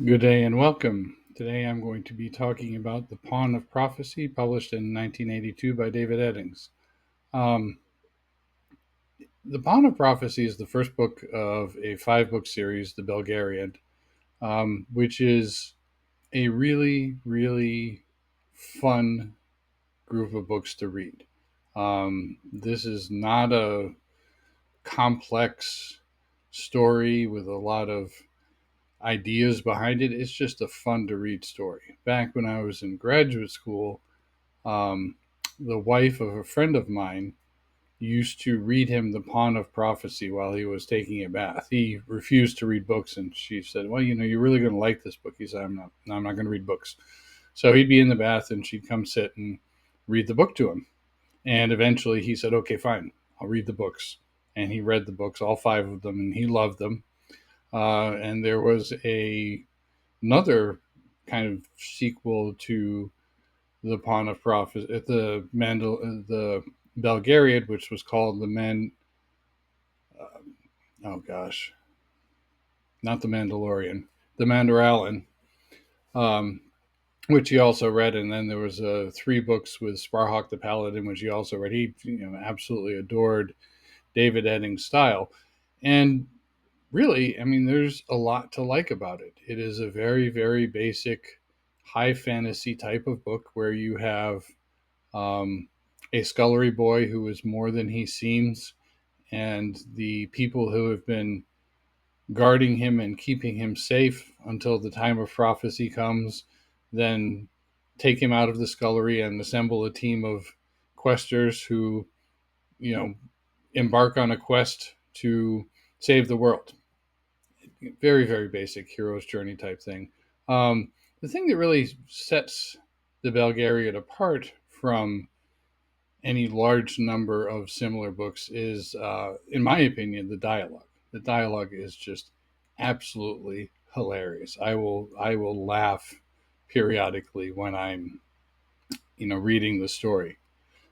Good day and welcome. Today I'm going to be talking about The Pawn of Prophecy, published in 1982 by David Eddings. Um, the Pawn of Prophecy is the first book of a 5-book series, The Belgariad, which is a really, really fun group of books to read. This is not a complex story with a lot of ideas behind it. It's just a fun to read story. Back when I was in graduate school, um, the wife of a friend of mine used to read him The Pawn of Prophecy while he was taking a bath. He refused to read books, and she said, "Well, you're really going to like this book." He said, "I'm not. No, I'm not going to read books." So he'd be in the bath, and she'd come sit and read the book to him. And eventually, he said, "Okay, fine, I'll read the books." And he read the books, all 5 of them, and he loved them. And there was another kind of sequel to the Pawn of Prophet, the Belgariad, which was called the Man. Oh gosh, not the Mandalorian, the Mandaralan, um, which he also read, and then there was 3 books with Sparhawk the Paladin, which he also read. He absolutely adored David Edding's style, and really, I mean, there's a lot to like about it. It is a very, very basic high fantasy type of book where you have um, a scullery boy who is more than he seems, and the people who have been guarding him and keeping him safe until the time of prophecy comes then take him out of the scullery and assemble a team of questers who, you know, embark on a quest to save the world. Very, very basic hero's journey type thing. The thing that really sets the Belgariad apart from any large number of similar books is, in my opinion, the dialogue. The dialogue is just absolutely hilarious. I will laugh periodically when I'm reading the story.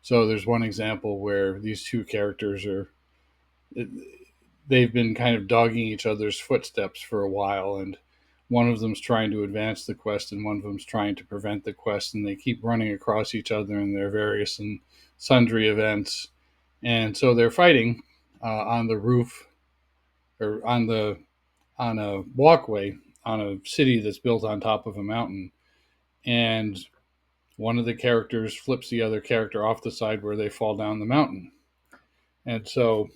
So there's one example where these 2 characters they've been kind of dogging each other's footsteps for a while, and one of them's trying to advance the quest and one of them's trying to prevent the quest, and they keep running across each other in their various and sundry events. And so they're fighting on the roof, or on a walkway on a city that's built on top of a mountain, and one of the characters flips the other character off the side where they fall down the mountain. And so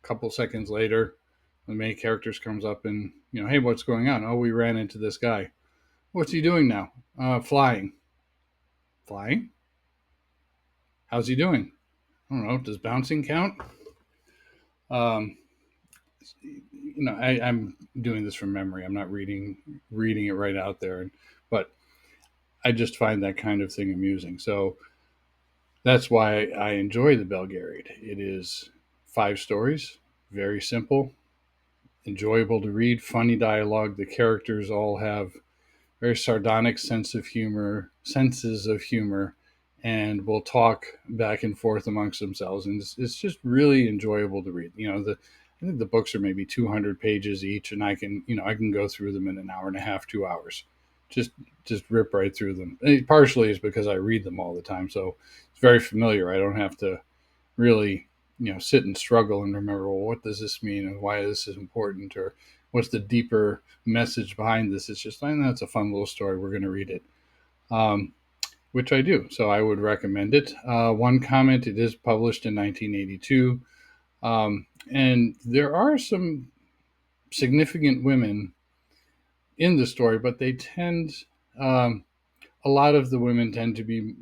a couple seconds later, the main characters comes up and, hey, what's going on? Oh, we ran into this guy. What's he doing now? Flying. Flying? How's he doing? I don't know. Does bouncing count? Um, I'm doing this from memory. I'm not reading it right out there, but I just find that kind of thing amusing. So that's why I enjoy the Belgariad. It is 5 stories, very simple, enjoyable to read, funny dialogue. The characters all have very sardonic senses of humor, and will talk back and forth amongst themselves, and it's just really enjoyable to read. I think the books are maybe 200 pages each, and I can go through them in an hour and a half, 2 hours, just just rip right through them. And partially is because I read them all the time, so it's very familiar. I don't have to really sit and struggle and remember, well, what does this mean and why this is important, or what's the deeper message behind this. It's just, I know it's a fun little story, we're going to read it, um, which I do, so I would recommend it. One comment: it is published in 1982, and there are some significant women in the story, but they tend um, a lot of the women tend to be,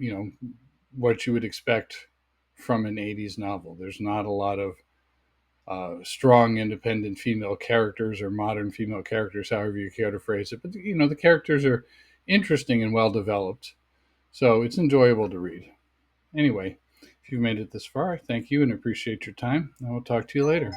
what you would expect from an 80s novel. There's not a lot of strong, independent female characters, or modern female characters, however you care to phrase it. But, the characters are interesting and well developed. So it's enjoyable to read. Anyway, if you've made it this far, thank you and appreciate your time. I will talk to you later.